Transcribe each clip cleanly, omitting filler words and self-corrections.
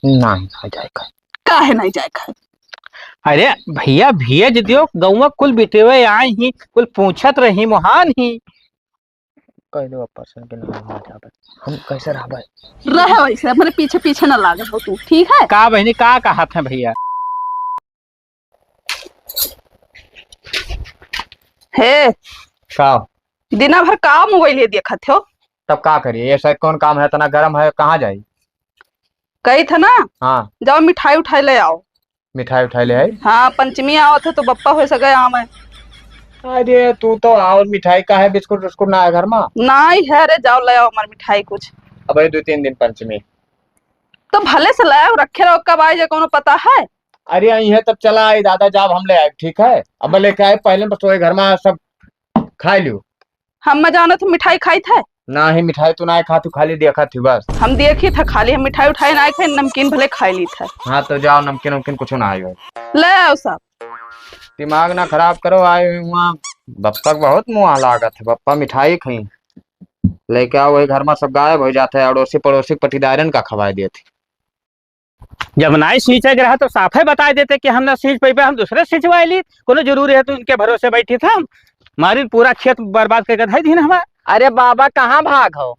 नहीं खा जाए खा। काहे नहीं जाए खाए? अरे भैया भेज दियो, गौवा कुल बिटेवे आए ही, कुल पूछत रही मोहान ही। कह दो पर्सन के नाम आ जावे, हम कैसे रहबे? रहे वैसे, अपने पीछे पीछे न लागे हो तू, ठीक है? का बहनी का कहत है भैया? हे का दिना भर का मोबाइल देखत हो? तब का करिए, ऐसा कौन काम है, इतना गर्म है, कहाँ जाई? कही था ना, हाँ जाओ मिठाई उठाई ले आओ। मिठाई उठाई ले आई। हाँ पंचमी आवत है तो बप्पा हो सके आम है। अरे तू तो और मिठाई का है, बिस्कुट बिस्कुट ना है घर में? नहीं है रे, जाओ ले आओ हमारी मिठाई कुछ। अब 2-3 दिन पंचमी। तो भले से ले आओ, रखे रहो, कब आई जाए कोनो पता है? अरे आई है तब चला आई, दादा जाब हम ले आए, ठीक है? अब लेके आए पहले बस वही घर में सब खा लियो। हम जाना तो मिठाई खाई थे ना ही मिठाई तू ना खा, तू खाली देखा थी बस। हम देखी था खाली, हम मिठाई उठाई ना खाए, नमकीन भले खाई ली था। हाँ तो जाओ, नमकीन नमकीन कुछ ना आयो। ले आओ सब। दिमाग ना खराब करो, आए वहाँ बप्पा को बहुत मुँह लागत है, बप्पा मिठाई खाई लेके आओ, वही घर में सब गायब हो जाते है, अड़ोसी पड़ोसी पटीदारन का खवाए देते। जब नाई सींचे रहा तो साफे बता देते कि हम ना सींच पे, हम दूसरे सिंचवाई ली, कोनो जरूरी है तो उनके भरोसे बैठी था हम, मारी पूरा खेत बर्बाद करके धाई दी ना हमारा। अरे बाबा कहाँ भाग हो?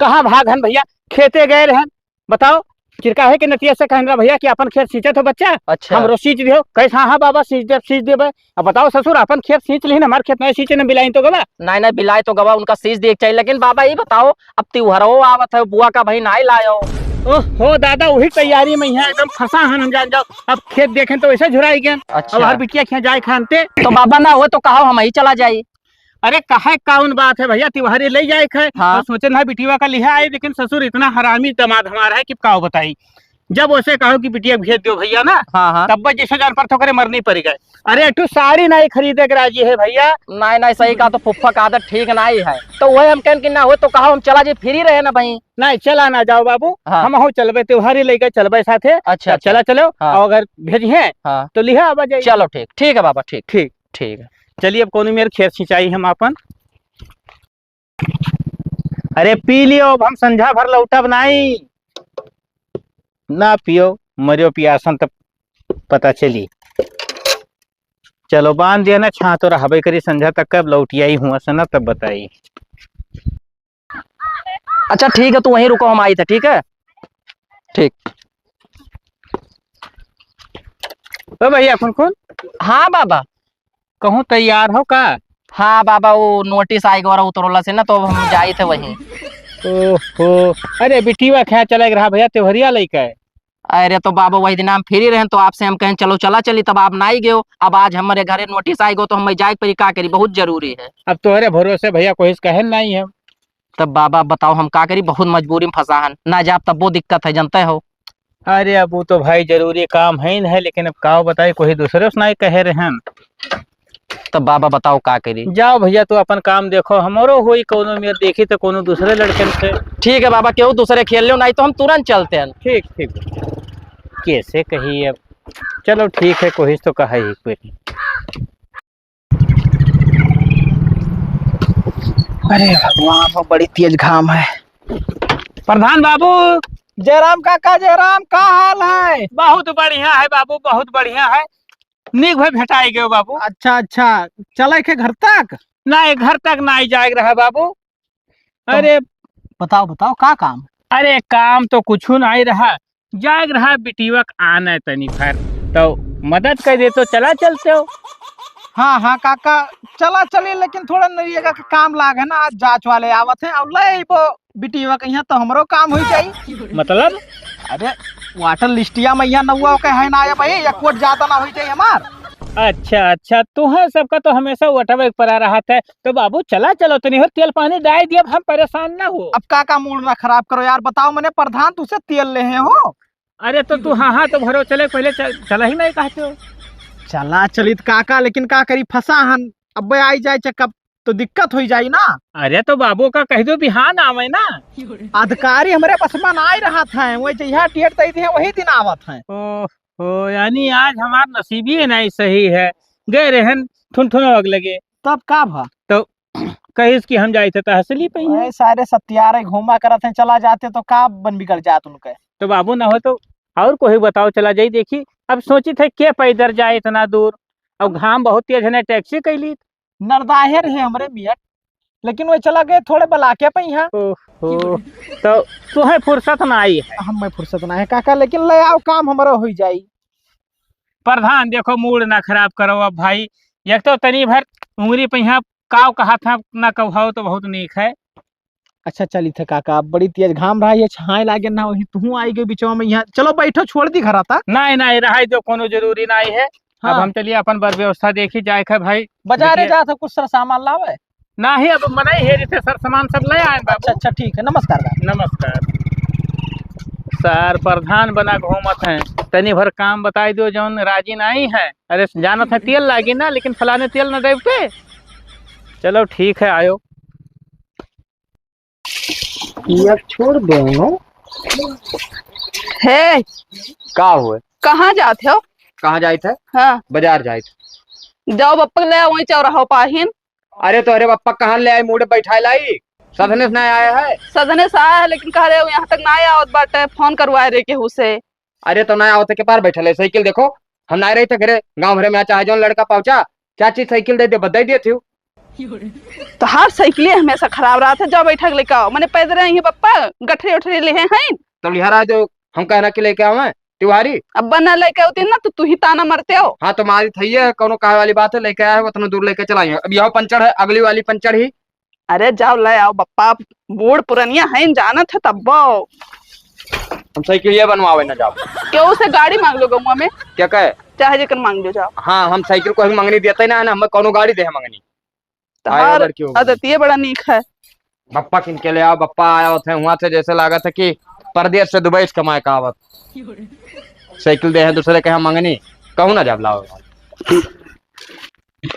कहाँ भाग हन भैया, खेते गए रहन। बताओ चिरका है कि नतिया से कहना भैया कि अपन खेत सींचे तो बच्चा। अच्छा हम सींच दियो, कैसे? हाँ बाबा सींच देवे। अब बताओ ससुर, अपन खेत सींच ली, हमारे खेत नहीं सींचे न बिलाई तो गवा। नहीं नहीं बिलाए तो गवा, उनका सीज देख चाहिए। लेकिन बाबा ये बताओ, अब त्योहारो आवत है, बुआ का भाई नहीं लायो? ओहो दादा, वही तैयारी में है, एकदम फंसा हन हम। जान जाओ, अब खेत देखें तो ऐसे झुराई गए। अच्छा अब हर बिटिया खेत जाए खानते तो बाबा ना हो तो कहो हम ही चला जाये। अरे कहे कौन बात है भैया, त्योहारी ले जाए है। हाँ। तो सोचे ना बिटिया का लिहा आए, लेकिन ससुर इतना हरामी दमाद हमारा है कि का बताई। जब वैसे कहो कि बिटिया भेज दो भैया ना, हाँ हाँ तब जैसे जान पर ठोकरे मरनी पड़ गए। अरे तू साड़ी नहीं खरीदे के राजी है भैया? नहीं नहीं सही कहा, तो फुफ्फा का आदत ठीक नहीं है, तो वही हम कहन कि ना हो तो कहो हम चला जाए, फ्री रहे ना भाई। नहीं चला ना जाओ बाबू। हाँ। हम हो चलबे, त्योहारी लेके चलबे साथे। अच्छा चला चलो। हाँ। और अगर भेजिए हाँ तो लिहा आवा जाइए। चलो ठीक ठीक है बाबा, ठीक ठीक ठीक है। चलिए, अब कौन मेरे खेत सिंचाई हम अपन। अरे पी लियो, अब हम संझा भर लौटब नहीं। ना पियो मरियो पियासन तब पता चली। चलो बांध दिया ना, छा तो रहबे करी संझा तक, कब लौटियाई हुआ सना तब बताई। अच्छा ठीक है, तू वहीं रुको, हम आई थे, ठीक है? ठीक। तो भैया कौन कौन हाँ बाबा। कहूँ तैयार हो का? हाँ बाबा, वो नोटिस आई गौरा उतरोला से ना, तो हम जाए थे वहीं। ओहो, अरे बिटिया ख्या चला रहा भैया, त्योहरिया लेके आए। अरे तो बाबा वही दिन हम फ्री रहे, तो आपसे हम कहें चलो चला चली, तब आप ना ही गए। अब आज हमारे घरे नोटिस आई गो तो हम जाए पर का करी, बहुत जरूरी है। अब तोहरे भरोसे भैया कोई कहे नहीं है। तब बाबा बताओ हम का करी, बहुत मजबूरी में फंसा है ना, जाब तब वो दिक्कत है, जानते हो। अरे अब वो तो भाई जरूरी काम है ही नहीं, लेकिन अब का बताए, कोई दूसरे से नहीं कहे रहे हैं। तब बाबा बताओ का करी। जाओ भैया तू अपन काम देखो, हमारो हुई कोनो मेरे देखी तो कोनो दूसरे लड़के से। ठीक है बाबा, क्यों दूसरे खेल लो, नहीं तो हम तुरंत चलते हैं। ठीक ठीक, कैसे कही अब। चलो ठीक है, कोशिश तो कहा ही कोई। अरे भगवान, बड़ी तेज घाम है। प्रधान बाबू। जयराम काका, जयराम का हाल है? बहुत बढ़िया है बाबू, बहुत बढ़िया है। निक भाई भेटाई गए बाबू। अच्छा अच्छा, चले के घर तक? नहीं घर तक नहीं जाए रहा बाबू। अरे बताओ बताओ का काम? अरे काम तो कुछ नहीं रहा, जाग रहा बिटिया आना तनी फिर तो मदद कर दे तो चला चलते हो। हाँ हाँ काका, चला चली, लेकिन थोड़ा नरियगा का काम लाग है ना, आज जांच वाले आवत है, अब ले बिटिया के यहाँ तो हमरो काम हो जाई। मतलब? अरे वाटर लिस्टिया मैया नौआ के है ना भाई, एक कोट ज्यादा ना हो जाए हमार। अच्छा अच्छा, तुम्हें सबका तो हमेशा वटवे पर आ रहा था, तो बाबू चला चलो तनी हो, तेल पानी डाल दिया, हम परेशान ना हो। अब काका मूड ना खराब करो यार, बताओ मैंने प्रधान तुझसे तेल ले हो। अरे तो तू हाँ हाँ तो भरो चले, पहले चला ही नहीं कहते हो। चला चलित काका, लेकिन का करी फंसा हन, अब आई जाए चक्कब तो दिक्कत हो जाई ना। अरे तो बाबू का कह दो बिहान आवे ना। अधिकारी हमारे पास में आ रहा था, वही जहाँ टिकट तय थे वही दिन आवत है। ओ यानी आज हमार नसीब ही नहीं सही है, गए रहन ठुन अग लगे तब का भा तो कहिस कि हम जाए थे तहसीली पे ही। सारे सत्यारे घूमा करत हैं, चला जाते तो का बन बिगड़ जात उनके। तो बाबू ना हो तो और कोई बताओ चला जाई देखी। अब सोची थे के पैदल जाए इतना दूर, अब घाम बहुत तेज है ना, टैक्सी कैली। नरदाहेर है हमरे मियट, लेकिन वो चला गए थोड़े बलाके पे यहाँ। ओहो, तो तुम्हें फुर्सत ना आई है। हमें फुर्सत ना है काका, लेकिन ले आओ काम हमारा हो जाई। प्रधान देखो मूड ना खराब करो अब भाई, एक तो तनी भर उंगली पे यहाँ काव कहा था ना कहो तो बहुत नीक है। अच्छा चली थे काका, अब बड़ी तेज घाम रहा है, छाए लागे ना, वही तू आई गई बीचवा में यहाँ। चलो बैठो, छोड़ दी घर आता। नहीं नहीं रहा जो कोनो जरूरी नहीं है। हाँ। अब हम चलिए अपन बर व्यवस्था देखी जाए है भाई। बाजारे देखिए। जा था कुछ सर सामान लावे। ना ही अब मना ही हेरी थे सर सामान सब ले आए बाबू। अच्छा अच्छा ठीक है, नमस्कार काका। नमस्कार सर, प्रधान बना घूमत हैं, तनी भर काम बताई दो जौन राजी नहीं है। अरे जानत है तेल लागी ना, लेकिन फलाने तेल न देवते। चलो ठीक है आयो। ये छोड़ दो। हे का हुए? कहाँ जाते हो? कहाँ जाए थे? हाँ बाजार जाए थे। जाओ बप्पा ले आओ वहीं चौराहा पाहिन। अरे तो अरे पप्पा कहाँ ले आए, मुड़े बैठा लाई सदने से नहीं आया है। सदने से आया है, लेकिन कह रहे हो यहाँ तक ना आया बाटे, फोन करवाए रे केहू से। अरे तो नया होते के पार बैठा ले, साइकिल देखो हम ना रहे थे घरे, गाँव भरे में चाहे जो लड़का पहुंचा चाची साइकिल दे दे बधाई दिए थी। तो हर साइकिल हमेशा खराब रहा था, जाओ बैठक लेके आओ। मैंने पैदल आई है बप्पा, गठरी उठरी ले हैं। तो लिहारा जो हम कहना कि लेके आवे तिवारी, अब बना लेके होती ना तो तू ही ताना मरते हो। हाँ तो मारी थी है, कोनो कहे वाली बात है, लेके आया है उतना दूर लेके चलाई है। अब यह पंचर है, अगली वाली पंचर ही। अरे जाओ ले आओ बप्पा, बूढ़ पुरनिया है जानत है तब। हम साइकिल ये बनवावे ना जाओ। क्यों से गाड़ी मांग लो गौवा में, क्या कहे? चाहे जेकर मांग लो जाओ। हाँ हम साइकिल को ही मंगनी देते ना, हमें कोनो गाड़ी दे मंगनी। आया तो लड़की होगी। आदत बड़ा नीक है। बप्पा किन के ले आओ, बप्पा आया होते वहां से, जैसे लागत है कि परदेश से दुबई से कमाए का आवत। साइकिल दे है दूसरे के यहाँ मंगनी, कहूँ ना जब लाओ।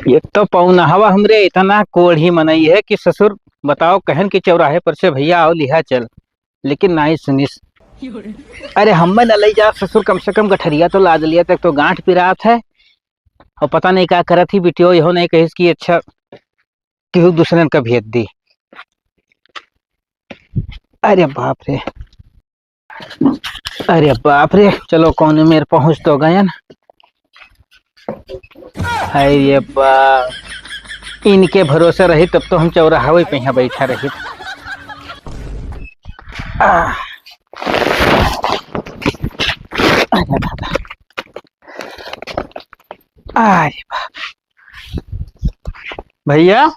ये तो पौना हवा हमरे इतना कोढ़ी मनई है कि ससुर बताओ कहन के चौराहे पर से भैया आओ लिहा चल, लेकिन नहीं सुनिस। अरे हम न लई जा ससुर, कम से कम गठरिया तो लाद लिया, तक तो गांठ पिरात है और पता नहीं क्या करत थी बिटियो, यहो नहीं कहिस कि अच्छा केहू दूसरे का भेज दी। अरे बाप रे, अरे बाप रे, चलो कौन मेरे पहुंच तो गए न। अरे बाप, इनके भरोसे रही तब तो हम चौराहा पे यहाँ बैठा रही। अरे बाबा, अरे बाप, भैया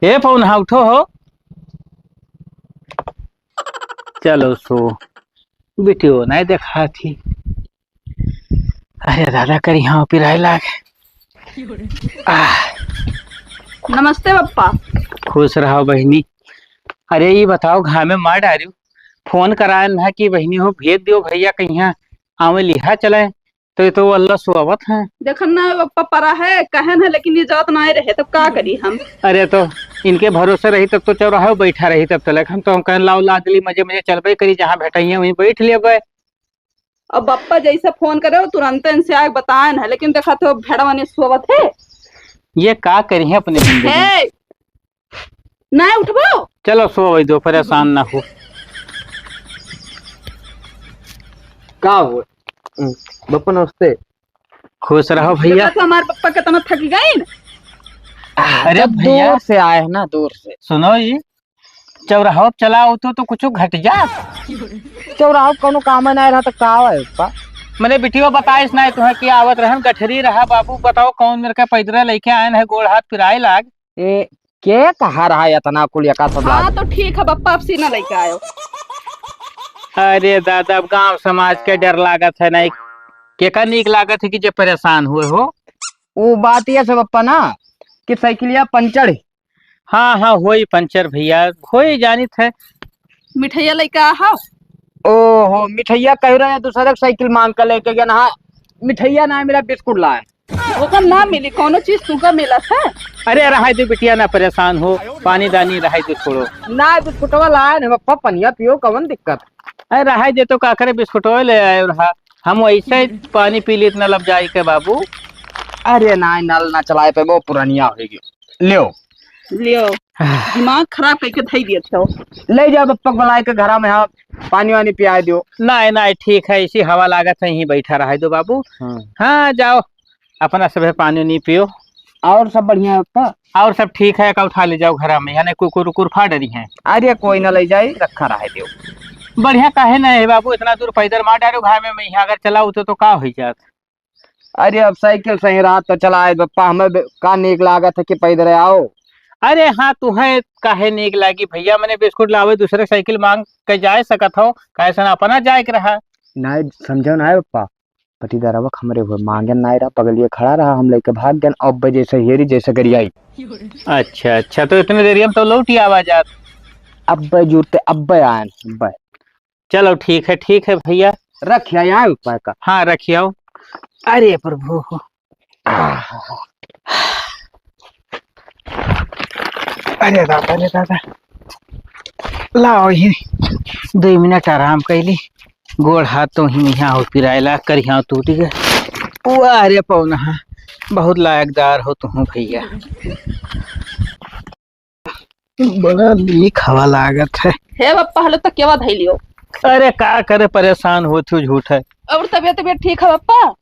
ए पौना उठो हो, चलो सो बिटियो नहीं देखा थी। अरे दादा करी हाँ पिराए लाग। नमस्ते बप्पा। खुश रहो बहनी। अरे ये बताओ घाव में मार डारू, फोन कराए ना कि बहनी हो भेज दियो भैया कहीं आवे लिहा चले, तो ये तो अल्लाह सुआवत है। देखन ना बप्पा परा है कहन है, लेकिन ये जात ना रहे तब का करी हम। अरे तो इनके भरोसे रही तब तो चौराहे बैठा रही तब तक हम तो हम कहें लाओ लादली मजे मजे चलबे करी, जहाँ बैठे वहीं बैठ ले। अब बप्पा जैसे फोन करे हो तुरंत इनसे आग बताए है, लेकिन देखा तो भेड़वा ने सोवत है। ये का करी है अपने जिंदगी में? ना उठबो, चलो सो दो, परेशान ना हो। का हुए? बप्पा नमस्ते। खुश रहो भैया। तो हमारे पप्पा कितना थक गए न। अरे भैया दूर से आए है ना, दूर से। सुनो ये चौराहा चलाओ तो कुछ घट जा। चौराहा कोनो काम नहीं रहा तो का है बप्पा? मैंने बिटियो बताइस ना तुम्हें कि आवत रहन गठरी रहा बाबू, बताओ कौन मेरे का पैदरा लेके आए है, गोड़ हाथ पिराए लाग। ए के कहा रहा है इतना कुल का सब हाँ तो ठीक है बप्पा, अब सीना लेके आयो। अरे दादा अब गांव समाज के डर लागत है नहीं, के का नीक लागत है कि जो परेशान हुए हो। वो बात ये सब बप्पा ना कि साइकिलिया पंचर है। हाँ हाँ होई पंचर भैया, होई जानित है। मिठाइया लेके आ। ओहो मिठैया कह रहे हैं, दूसरा साइकिल मांग कर लेके गया ना। मिठैया ना मेरा बिस्कुट लाए। ओकर ना मिली कोनो चीज, तुका मिला था। अरे रहा दो बिटिया ना परेशान हो, पानी दानी रहा दो छोड़ो ना, बिस्कुटवा लाए ना बप्पा, पनिया पियो कवन दिक्कत। अरे रहा दे तो का करे, बिस्कुट ले आए रहा, हम वैसे ही पानी पी ली इतना लब जाए के बाबू। अरे ना नल ना चलाए पे वो पुरानिया होगी। लो लियो दिमाग खराब करके धई दिए थे ले जाओ बप्पा को बुलाए के घर में, हाँ पानी वानी पिया दियो। नहीं नहीं ठीक है, इसी हवा लागत है यहीं बैठा रहा दो बाबू। हाँ। हाँ जाओ अपना सब पानी नहीं पियो। और सब बढ़िया है बप्पा? और सब ठीक है, का उठा ले जाओ घर में, यानी कुकुर उकुर फाड़ रही है। अरे कोई ना ले जाए, रखा रहा दियो। बढ़िया काहे ना है बाबू, इतना दूर पैदल मार डालो घर में, मैं यहाँ अगर चलाऊ तो का हो जात। अरे अब साइकिल सही रहा तो चलाए बप्पा, हमें का नीक लागत है कि पैदल आओ। अरे हाँ तुम्हें काहे नीक लागी भैया, मैंने बिस्कुट लावे दूसरे साइकिल मांग के जाए सकत हो, कैसे ना अपना जाए के रहा। नहीं समझो ना है बप्पा, पटीदारवा हमरे हुए मांगे ना रहा, बगलिए खड़ा रहा, हम लेके भाग गए। अब जैसे हेरी जैसे गरियाई। अच्छा अच्छा, तो इतने देरी में तो लौट ही आवाज आत। अब जूते अब आए अब। चलो ठीक है भैया, रखिया यहाँ बप्पा का। हाँ रखिए आओ। अरे प्रभु, अरे दादा लाओ ही 2 मिनट आराम कैली, गोड़ हाथ तो ही यहाँ हो पिरायला कर यहाँ टूट गए। अरे पौना बहुत लायकदार हो तुम भैया, बड़ा नीक हवा लागत है। हे बप्पा हलो तक केवा धई लियो। अरे का करे, परेशान हो तू झूठ है। और तबियत तबियत ठीक है बप्पा?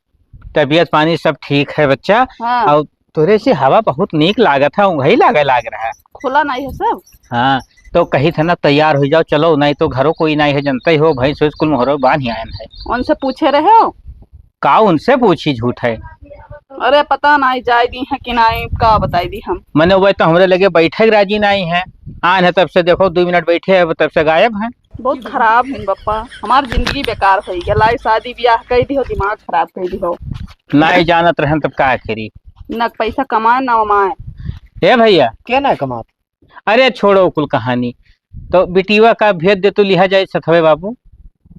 तबीयत पानी सब ठीक है बच्चा। हाँ। और तोरे से हवा बहुत नीक लागत है, वही लाग रहा है। खुला नहीं है सब? हाँ तो कही थे ना तैयार हो जाओ, चलो नहीं तो घरों कोई नहीं है, जनता ही हो भाई, सोच कुल मोहरो बांध ही आयन है। उनसे पूछे रहे हो? का उनसे पूछी झूठ है। अरे पता नहीं जाए दी है कि नहीं, का बताई दी हम। मैंने वह तो हमारे लगे बैठे राजी नहीं है, आन है तब से देखो 2 मिनट बैठे है तब से गायब है। बहुत खराब है बप्पा, हमारी जिंदगी बेकार हो गई। लाई शादी ब्याह कर दी हो, दिमाग खराब कर दी हो। नहीं जानत रहन तब का करी, न पैसा कमाए न उमाए। हे भैया क्या ना कमात? अरे छोड़ो कुल कहानी, तो बिटिवा का भेद दे तो लिहा जाए सथवे बाबू।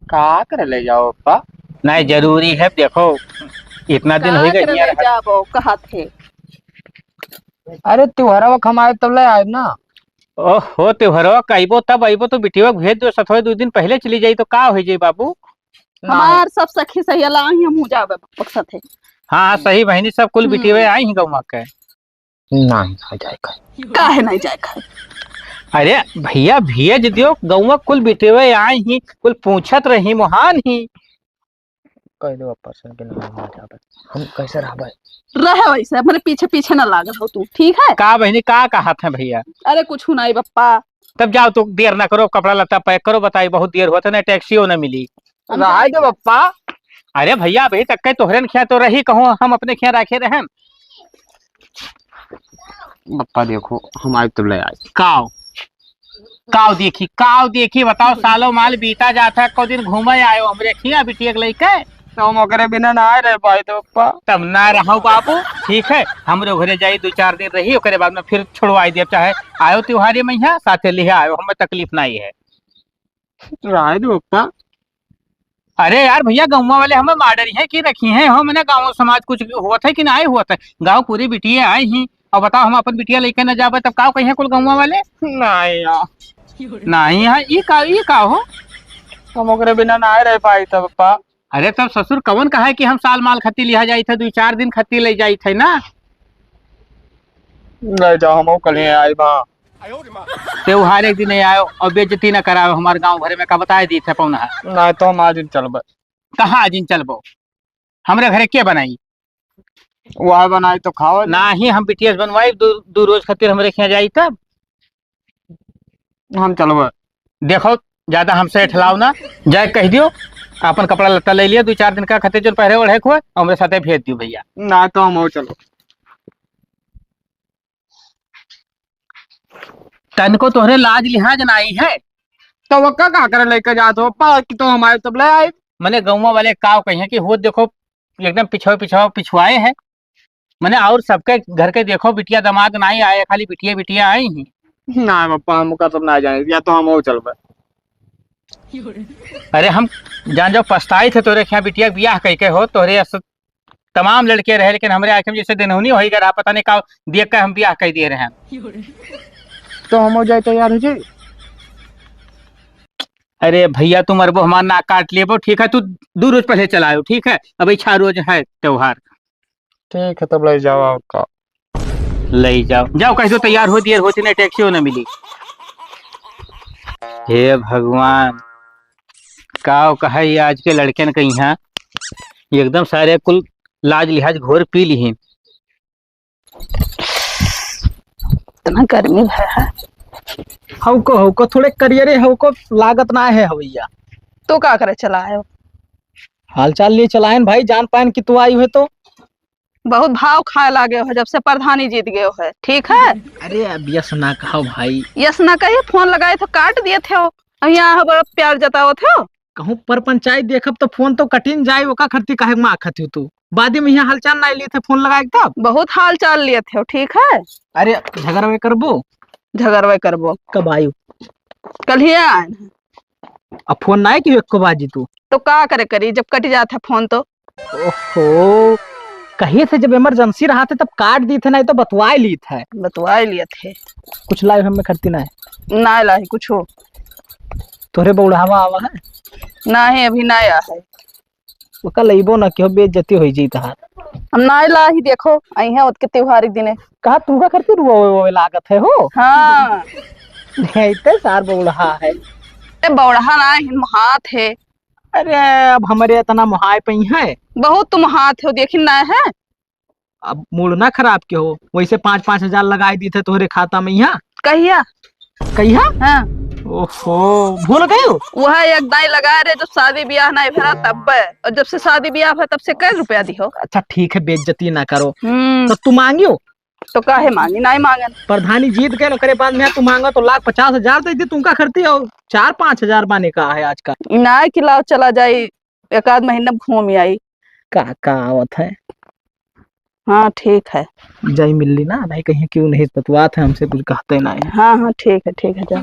का करे ले जाओ बप्पा? नहीं जरूरी है, देखो इतना दिन हो गया। जाबो कहा थे? अरे त्योहारा हम आए तब ले आए ना। ओहो त्योहारवा कइबो तब अइबो तो बिटिवा भेज दो, सथवे 2 दिन पहले चली जाई तो का हो जाई बाबू। हमार सब सखी सहेला ही हम हो जाबे मकसद है। हाँ सही बहनी, सब कुल बिटिवे आई ही गौमा के। नहीं आ जाएगा। काहे नहीं जाए खाए? अरे भैया भेज दियो, गौमा कुल बिटिवे आई ही, कुल पूछत रही मोहान ही। कह दो पर्सन के नाम आ जाबे, हम कैसे रहबे? रहे वैसे मेरे पीछे पीछे न लागल हो तू, ठीक है? का बहनी का कहा था भैया? अरे कुछ नहीं बप्पा। तब जाओ तो देर ना करो, कपड़ा लत्ता पैक करो, बताई बहुत देर हुआ था ना, टैक्सियो न मिली। रहा दो बप्पा। अरे भैया अभी तक के तोहरन खिया तो रही, कहूँ हम अपने खिया रखे रहे। बप्पा देखो हम आए तब ले आए। काव काव देखी बताओ, सालों माल बीता जाता है, को दिन घूमे आयो हमरे खिया बिटिया के लेके, तो हम ओकरे बिना ना आए रहे पाए तो बप्पा। तब ना रहो बाबू, ठीक है हमरे घरे जाई 2-4 दिन रही, ओकरे बाद में फिर छोड़वाई दे, चाहे आयो त्योहारी में यहाँ साथे ले आयो, हमें तकलीफ नहीं है। रहा दो बप्पा। अरे यार भैया गाँव वाले हमें माडर है कि रखी है, हम ना गाँव समाज कुछ हुआ था कि ना हुआ था, गाँव पूरी बिटिया आई ही, और बताओ हम अपन बिटिया लेके न जाबे तब का कहीं कुल गाँव वाले नहीं यार, नहीं है। ये का हो, हम ओकरे बिना ना आए रहे पाए तो बप्पा। अरे तब ससुर कवन कहा है कि हम साल माल खत्ती लिया जाई थे, 2-4 दिन खत्ती ले जाई थे ना। ले जाओ हम कल आए वहाँ। त्योहार एक दिन आयो और बेइज्जती न कराओ हमारे गांव भरे में, का बताए दी थे पौना। ना तो हम आज चलबे। कहाँ जिन चलबो, हमरे घरे के बनाई? वह बनाई तो खाओ ना ही हम बिटियास बनवाई, 2 रोज खातिर हमरे खिया जाई तब हम चलबे। देखो ज्यादा हमसे ठलाओ ना, जाए कह दियो अपन कपड़ा लत्ता ले लिया, 2-4 दिन का खातिर जो पहरे ओढ़े को हमरे साथे भेज दियो भैया। ना तो हम चलो। तन को तोहरे लाज लिहाज नहीं है तो वो का करे लेके जाते हो पा कि तो हम आए तब ले आए। मैंने गाँव वाले काव कहे कि हो देखो एकदम पिछुआए है, मैंने और सबके घर के देखो बिटिया दामाद नहीं आए, खाली बिटिया आई ही। ना पप्पा हमका सब ना जाए, या तो हम चलबे। अरे हम जान जो पछताए थे तोरे क्या बिटिया बियाह कह के हो, तोहरे तमाम लड़के रहे, लेकिन हमरे आंखें में जैसे दिनहुनी हो गया, पता नहीं का देख कर हम बियाह कह दिए रहे हैं। तो हम हो जाए तैयार हो जाए। अरे भैया तुम अरबो हमारा नाक काट लेबो, ठीक है तू 2 रोज पहले चलायो, ठीक है अभी 6 रोज है त्योहार। ठीक है तब ले जाओ आपका। ले जाओ जाओ, कह दो तैयार हो, देर होती नहीं टैक्सी न मिली। हे भगवान, काव कहा ये आज के लड़के के यहाँ एकदम सारे कुल लाज लिहाज घोर पी ली। इतना गर्मी है। हवको थोड़े करियरे हवको लागत ना है हवैया। तो का करे चला है? हाल चाल लिए चलाएन भाई, जान पान की तू आई हुए तो। बहुत भाव खाए लागे हो जब से प्रधानी जीत गए है। ठीक है, अरे अब यस ना कहो भाई। यस ना कहिए, फोन लगाए तो काट दिए थे हो। अब यहाँ बड़ा प्यार जताओ थे। कहूँ पर पंचायत देखब तो फोन तो कटिन जाए, ओका खरती काहे माँ खती तू। बादी में यहाँ हालचाल ना लिए थे, फोन लगाए तब। बहुत हाल चाल लिए थे, ठीक है। अरे झगड़ा में करबो, झगड़वे करबो। कब आयु? कल ही आए। अब फोन ना कि को बाजी तू तो का करे करी जब कट जाता फोन तो। ओहो, कहिए थे जब इमरजेंसी रहा थे तब काट दी थे, नहीं तो बतवाए ली थे। बतवाए लिए थे। कुछ लाइव हमें करती ना है ना लाही कुछ हो। तोरे बौढ़ावा आवा है ना ही अभी ना आया है। ओका लइबो ना क्यों बेइज्जती हो जी तहार। हम ना लाही, देखो आई है उसके त्योहार दिने। कहा तू का करती रुआ लागत है हो। हाँ इतने सार बौढ़ा है। बौढ़ा ना हिन हाथ है। अरे अब हमारे इतना मुहाय पे है। बहुत तुम हाथ हो, देखी ना है। अब मूड ना खराब के हो, वैसे 5-5 हजार लगाई दी थे तोहरे खाता में यहाँ। कहिया कहिया? हाँ। ओहो, भूल गए हो? वह एक दाई लगा रहे जब शादी ब्याह नहीं भरा तब, और जब से शादी ब्याह भरा तब से कै रुपया दी हो। अच्छा ठीक है, बेइज्जती ना करो। तो तू मांगियो तो काहे मांगी, नहीं मांगन। प्रधानी जीत गए ना, करे बाद में तू मांगा तो 1,50,000 दे दी, तुमका खर्ची और 4-5 हजार बाने का है आज का। ना खिलाओ चला जाई, एक आध महीना घूम आई। का आवत है। हाँ ठीक है। जय मिलली ना भाई, कहीं क्यों नहीं बतवात है हमसे, कुछ कहते ना है। हाँ हाँ ठीक है जा।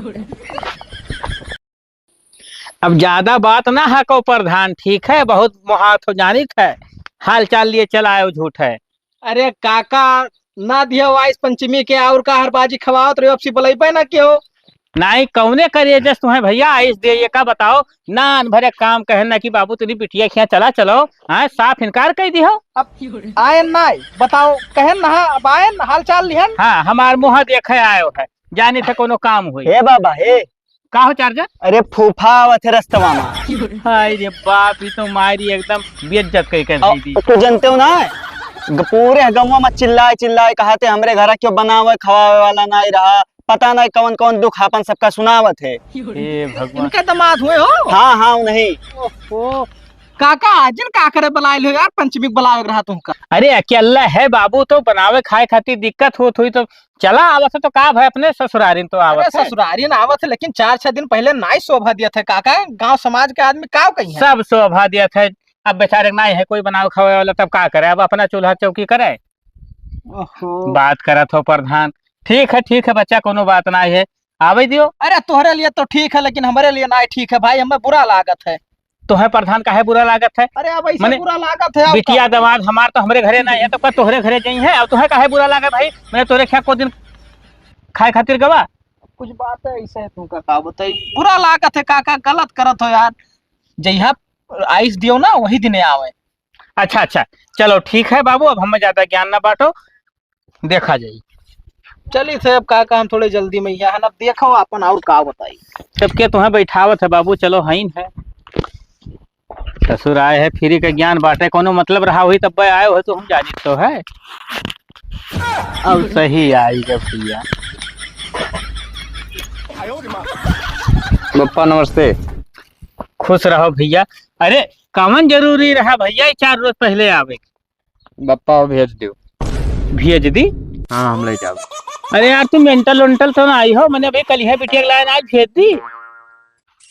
अब ज्यादा बात ना है को प्रधान, ठीक है, बहुत मुहात हो जानी है, हाल चाल लिए चला आयो झूठ है। अरे काका ना दियो वाइस पंचमी के और का हर बाजी खवाओ तो अब सी बलैबे ना क्यों। नहीं कौने करिए जस तुम्हें भैया आइस दे, ये का बताओ ना भरे काम कहना कि बाबू तेरी बिटिया खिया चला चलो, हाँ साफ इनकार कर दी हो। अब आए ना बताओ कहन ना, अब आए हाल चाल लिहन। हाँ हमार मुँह देखे आयो है, जाने थे कोनो काम हुई। हे बाबा हे, का हो चार्जर? अरे फूफा आवत है रस्तवा में। हाय रे बाप, ये तो मारी एकदम बेइज्जत कर दी। तू जानते हो ना, पूरे गमवा में चिल्लाए चिल्लाए कहते हमरे घर क्यों बनावे खवावे वाला नहीं रहा, पता नहीं कौन कौन दुख अपन सबका सुनावत है। हे भगवान, इनके दामाद हुए हो? हाँ हाँ नहीं। ओहो काका जिन का करे बुलाए लो यार, पंचमी बुलाए रहा तुमका। अरे अकेला है बाबू, तो बनावे खाए खातिर दिक्कत होत हुई तो चला आवत है, तो का भाई अपने ससुरारिन तो आवत है। ससुरारी ना आवत है, लेकिन 4-6 दिन पहले नाई शोभा दिया था काका, गांव समाज के आदमी का कही है। सब शोभा दिया था, अब बेचारे नहीं है कोई बनावे खावे वाला, तब का करे, अब अपना चूल्हा चौकी करे। बात करा तो प्रधान, ठीक है बच्चा, कोनो बात नहीं है, आवे दियो। अरे तोहरे लिए तो ठीक है, लेकिन हमारे लिए नहीं ठीक है भाई, हमें बुरा लागत है। तो है प्रधान काहे बुरा लागत है? अरे अब ऐसे मने बुरा लागत है। बिटिया दमाद हमार तो हमरे घरे नहीं है, तो तोहरे घरे जाई है, अब तुहे काहे बुरा लागत भाई? मैंने तोरे क्या को दिन खाए खातिर गवा? कुछ बात है ऐसे तुमका का बताई, बुरा लागत है काका, गलत करत हो यार। जइहा आइस दियो ना वही दिन आवे। अच्छा चलो ठीक है बाबू, अब हमें ज्यादा ज्ञान ना बांटो, देखा जाई। चलिए से अब काका हम थोड़े जल्दी में यहाँ, अब देखो अपन और का बताई। सबके तुम्हें बैठावत है बाबू, चलो हईन है, ससुर आए है फ्री का ज्ञान बांटे, कोनो मतलब रहा हुई तब आए हो, तो हम जानी तो है। अब सही आई जब भैया। बप्पा नमस्ते। खुश रहो भैया। अरे कमन जरूरी रहा भैया 4 रोज पहले आवे? बप्पा भेज दियो। भेज दी? हाँ हम ले जाओ। अरे यार तुम मेंटल तो ना आई हो, मैंने भाई कल है बिटिया लाइन आज भेज दी,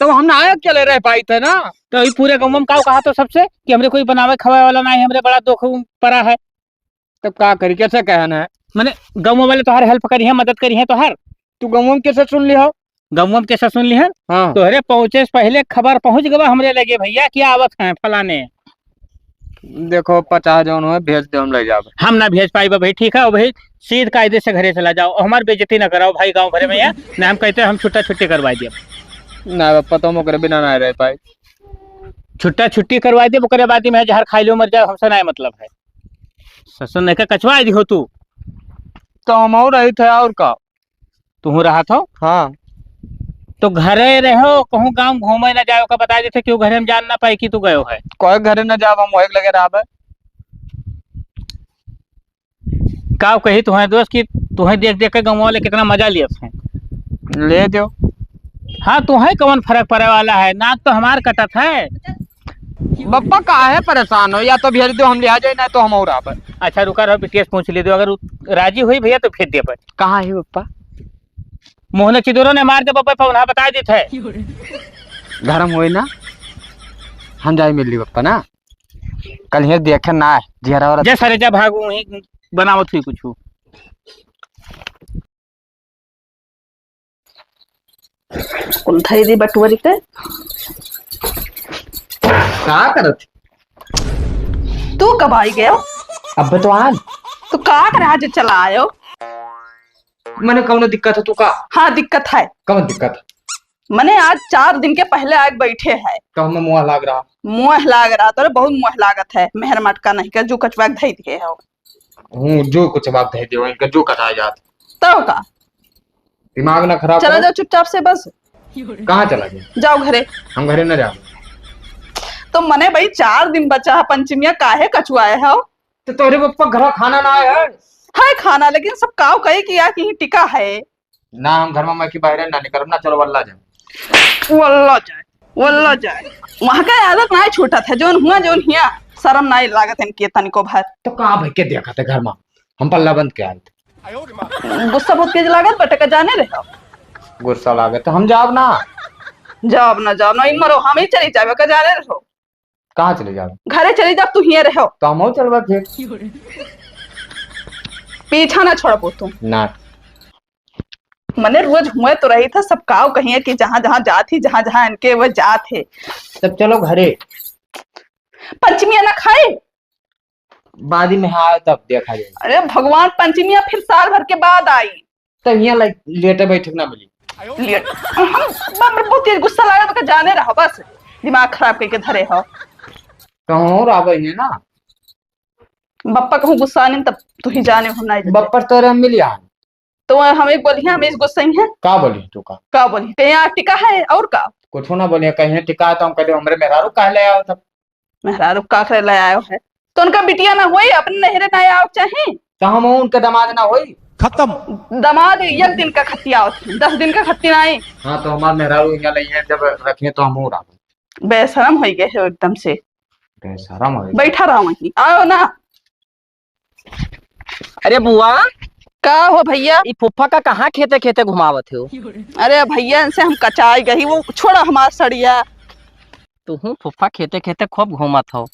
तो हम ना आए चले रह पाई थे ना। तो पूरे गाँव में कहा तो सबसे कि हमरे कोई बनावे खवाए वाला नहीं, हमरे बड़ा दुख पड़ा है, तब का करी, कैसे कहना है? मैंने गाँव वाले तो हर हेल्प करी है, मदद करी है, तो हर तू गाँव कैसे सुन ली हो? गाँव में कैसे सुन ली है? हाँ तोहरे पहुंचे से पहले खबर पहुंच गवा हमरे लगे भैया कि आवत है फलाने। देखो 50 जौन हो भेज दे, हम ले जाओ। हम ना भेज पाई भाई, ठीक है भाई, सीध कायदे से घरे चला जाओ, हमारी बेइज्जती ना कराओ भाई गाँव भरे में, यार ना हम कहते हम छुट्टी करवा दिए। ना बप्पा तो हम बिना ना रह पाए, छुट्टी करवा दे, ओकरे बाद में जहर खाई लो मर जाओ, हमसे ना मतलब है। ससुर ने कचवा दी हो तू, तो हम और रही थे और का। तू रहा था हाँ तो घरे रहो, कहूँ गाँव घूमे न जाओ का बता देते, क्यों घरे में जान ना पाई कि तू गयो है। कोई घरे न जाब, हम वही लगे रहा। का कही तुम्हारे दोस्त की तुम्हें देख देख के गाँव वाले कितना मजा लिया थे। ले दो। हाँ तुम्हें कौन फर्क पड़े वाला है, नाक तो हमार कटत है। बप्पा काहे परेशान हो, या तो भेज दो हम ले आ जाए, ना तो हम और आप। अच्छा रुका रहो, बिटिया से पूछ ले दो, अगर राजी हुई भैया तो फिर दे पर। कहाँ है बप्पा? मोहन चिदोरों ने मार के बप्पा पौना बता देते है। घर में हुई ना, हम जाए मिल ली बप्पा ना, कल ही देखे ना जिहरा और जैसा रेजा भागू वहीं बनावत हुई कुछ। उल्थाई दी बटुअरी के का करत। तू कब आई गयो? अब तो आज तू का कर आज चला आयो? मैंने कौन दिक्कत है तू का? हाँ दिक्कत है। कौन दिक्कत है? मैंने आज 4 दिन के पहले आग बैठे है। तो हमें मुँह लाग रहा। मुँह लाग रहा तो बहुत मुँह लागत है, मेहर मटका नहीं कर जो कचवा धई दिए हो। हूँ जो कुछ बात दे दो, इनका जो कटा जात। तो का दिमाग ना खराब चला करो। जाओ चुपचाप से बस। कहाँ चला गया? जाओ घरे। हम घरे न जाओ। तो मने भाई 4 दिन बचा है, पंचमिया काहे कछुआए हो? तो तोरे पप्पा घर खाना ना आए है? है खाना, लेकिन सब काव कहे कि यार कहीं टिका है ना। हम घर में मैं की बाहर ना निकल ना, चलो वल्ला जाए। वल्ला जाए वहां का आदत ना छूटा था, जोन हुआ जोन हिया शर्म ना लागत है इनके तनिको भर। तो कहाँ भाई के देखा थे घर में, हम पल्ला बंद के आए थे। गुस्सा बहुत तेज लागत बटे का जाने रहो। गुस्सा लागे तो हम जाब ना। जाओ ना इन मरो हम ही चली जावे का जाने रहो। कहाँ चले जाओ? घरे चली जाओ, तू हिये रहो। तो हम और चलवा फिर। पीछा ना छोड़बो तुम ना। मने रोज हुए तो रही था, सब काव कहिए कि जहां जहां जात ही, जहां जहां इनके वो जात है। तब चलो घरे। पंचमिया ना खाए? बादी में आए तब देखा जाए। अरे भगवान, पंचमिया फिर साल भर के बाद आई। तब यहाँ लेटे बैठक ना मिली। बहुत तेज गुस्सा लगा तो जाने रहो, बस दिमाग खराब करके धरे हो। कहूँ और आवे है ना। बप्पा कहूँ गुस्सा नहीं तब तू ही जाने हो ना। बप्पर तोरे हम मिल यहाँ। तो हम एक बोली हम इस गुस्सा ही है। का बोली तू का? का बोली कहीं यहाँ टिका है और का? कुछ ना बोलिए, कहीं टिका है तो हम कहते हमरे मेहरारू कह ले आओ तब। मेहरारू का करे ले आयो है तो उनका बिटिया ना हुई, अपने नहरे ना आओ चाहे तो हम उनके दामाद ना हुई। खत्म। दामाद 1 दिन का खत्ती आओ, 10 दिन का खत्ती ना आई। हाँ तो हमारे मेहरारू यहाँ ले जब रखिए तो हम और आवे। बेशरम हो गए हो एकदम से। बेशरम हो गई। बैठा रहो वहीं, आओ ना। अरे बुआ, का हो भैया? ई फुफ्फा का कहाँ खेते खेते घुमावत हो? अरे भैया इनसे हम कचाई गई, वो छोड़ा हमारा सड़िया। तू फुफ्फा खेते खेते खूब घूमत हो।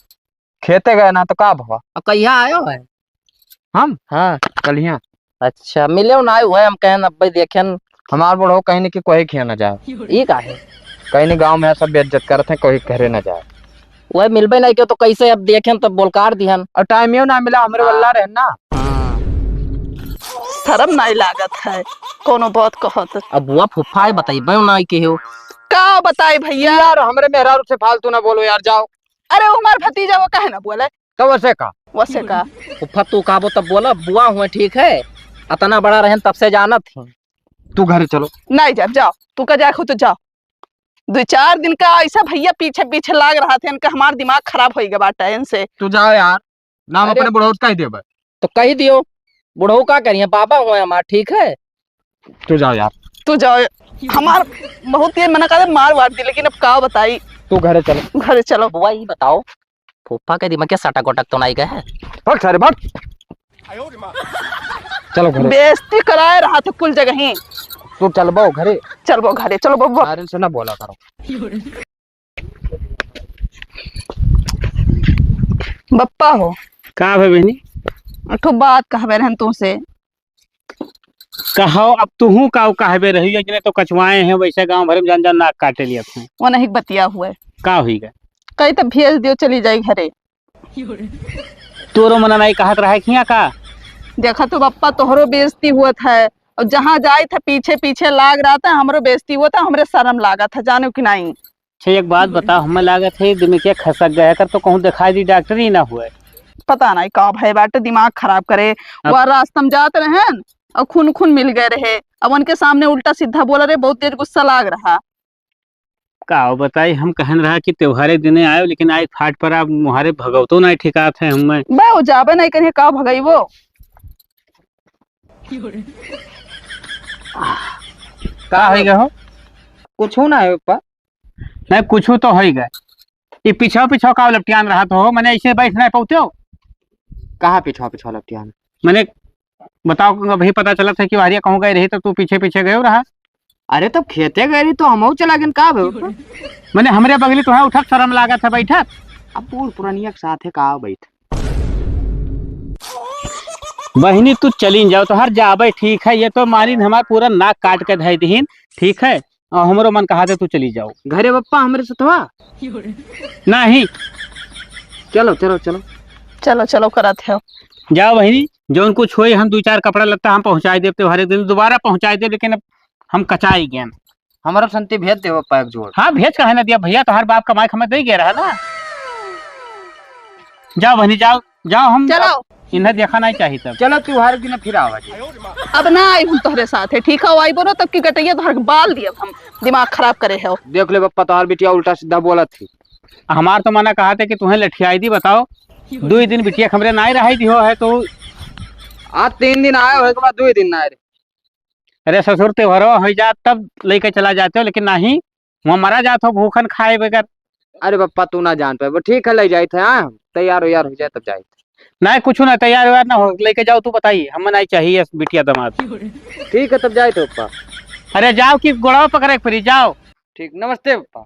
खेते गए ना तो का भवा? अब कहिया आयो है? हम हाँ कल यहाँ अच्छा मिले ना हुए, हम कहन अब देखें हमार बड़ो कहीं नहीं कि कोई खिया ना जाए। ये का है कहीं नहीं, गांव में सब बेइज्जत करते हैं, कोई घरे ना जाए। वह मिलबे नहीं क्यों तो कैसे अब देखें तब बोलकार दिहन। और टाइम यो ना मिला, हमरे वल्ला रहे ना। शर्म नहीं लागत है कोनो बात कहत। अब बुआ फुफ्फा है बताइबे ना के हो। का बताई भैया? यार हमरे मेहरारू से फालतू ना बोलो यार, जाओ। अरे वो हमार भतीजा, वो कहे ना बोले तो वैसे का वैसे का। फुफ्फा तू कहबो तब बोला बुआ हुए ठीक है, अतना बड़ा रहन तब से जानत थी। तू घरे चलो। नहीं जाओ, जाओ तू का जाए तो जाओ। 2-4 दिन का ऐसा भैया पीछे पीछे लाग रहा था, इनका हमारा दिमाग खराब हो गया बाटा इनसे। तू जाओ यार, नाम अरे- अपने बुढ़ऊ का ही देबे। तो कही दियो, बुढ़ऊ का करिए, बाबा हुए हमार ठीक है। तू जाओ यार। तू जाओ, हमार बहुत ये मना कर मार वार दी, लेकिन अब का बताई। तू घरे चलो। घरे चलो। बुआ ये बताओ फुफ्फा के दिमाग के सटा कोटक तो नहीं गए? भाग सारे भाग। चलो घरे। बेइज्जती कराए रहा था कुल जगह ही। तू चल बो घरे। चल वो घरे चलो बब्बा। सारे से ना बोला करो। बप्पा हो का भाई बहनी तो बात कहबे रहन तुमसे। कहो अब तू का कहबे रही है कि तो कछुआए हैं, वैसे गांव भर में जान जान नाक काटे लिया तू। वो नहीं बतिया हुए का हुई गए कहीं तो भेज दियो चली जाई घरे। तोरो मना नहीं कहत रहा है का? देखा तो बप्पा तोहरो बेइज्जती हुआ था, और जहाँ जाए था पीछे पीछे लाग रहा था, हमरो बेइज्जती हुआ था, हमरे शर्म लागा था, जानो कि नहीं। अच्छा एक बात बताओ, हमें लागत है दिमाग के खसक गया कर तो कहूँ दिखाई दी डॉक्टर ही ना हुए। पता नहीं का भाई बाटे दिमाग खराब करे। अब- वह रास्ता में जाते रहे और खून खून मिल गए रहे। अब उनके सामने उल्टा सीधा बोला रे, बहुत तेज गुस्सा लाग रहा। का बताई, हम कहन रहा कि त्योहारे दिने आयो, लेकिन आज फाट पर आप मुहारे भगवतो नहीं ठिकात है हमें। बे वो जाबे नहीं करिए, का भगई वो। का हो गए हो? कुछ ना है पप्पा। नहीं कुछ तो हो गए। ये पीछा पीछा का लपटियान रहा तो हो, मैंने ऐसे बैठ नहीं पाते हो। कहाँ पीछा पीछा लपटिया में? मैंने बताओ, अभी पता चला था कि वारिया कहूँ गए रही तो तू पीछे पीछे गए रहा। अरे तब खेते गई तो हम चला गए का भे? मैंने हमरे बगली तुम्हें उठक शर्म लागत है बैठक। अब पूर पुरानिया के साथ है का बैठ। बहिनी तू चली जाओ तो हर जाबे ठीक है, ये तो मारिन हमारा पूरा नाक काट के धै दीन, ठीक है। और हमरो मन कहा तू चली जाओ घरे पप्पा हमरे सतवा नहीं। चलो चलो चलो चलो चलो करत है। जाओ बहिनी, जो कुछ हो हम 2-4 कपड़ा लगता हम पहुंचाई देते हर एक दिन दोबारा पहुंचाई दे, लेकिन अब हम कचाई गए। हमारा संति भेज दे पप्पा एक जोड़। हाँ भेज कहे ना दिया भैया, तो हर बाप कमाई हमें दे गया रहा ना। जाओ बहनी जाओ जाओ, हम चलो इन्हें देखा नहीं चाहिए तब। चलो त्योहार दिन फिर आवा जी। अब ना आई हूँ तोहरे साथ है, ठीक है। आई बोलो तब की कटैया तोहर बाल दिए हम, दिमाग खराब करे है। देख ले पप्पा, तोहार बिटिया उल्टा सीधा बोला थी। हमार तो मना कहा था कि तुम्हें लठियाई दी। बताओ 2 दिन बिटिया खबरें नहीं रही दी हो है तो। आज 3 दिन आया हो के बाद 2 दिन ना आए। अरे ससुर त्योहारो हो जा तब लेके चला जाते हो, लेकिन नहीं वहाँ मरा जाते हो भूखन खाए बगैर। अरे पप्पा तू ना जान पाए, ठीक है ले जाए थे। हाँ तैयार हो जाए तब जाए। नहीं कुछ ना तैयार व्यार ना हो, लेके जाओ तू बताइए, हमें नहीं चाहिए बिटिया दमाद। ठीक है तब जाए थे पप्पा। अरे जाओ कि गोड़ावा पकड़े फिर जाओ। ठीक, नमस्ते पप्पा।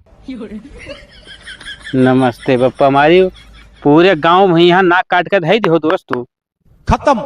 नमस्ते पप्पा, हमारी पूरे गांव में यहाँ नाक काट कर धई दो दोस्त तू। खत्म।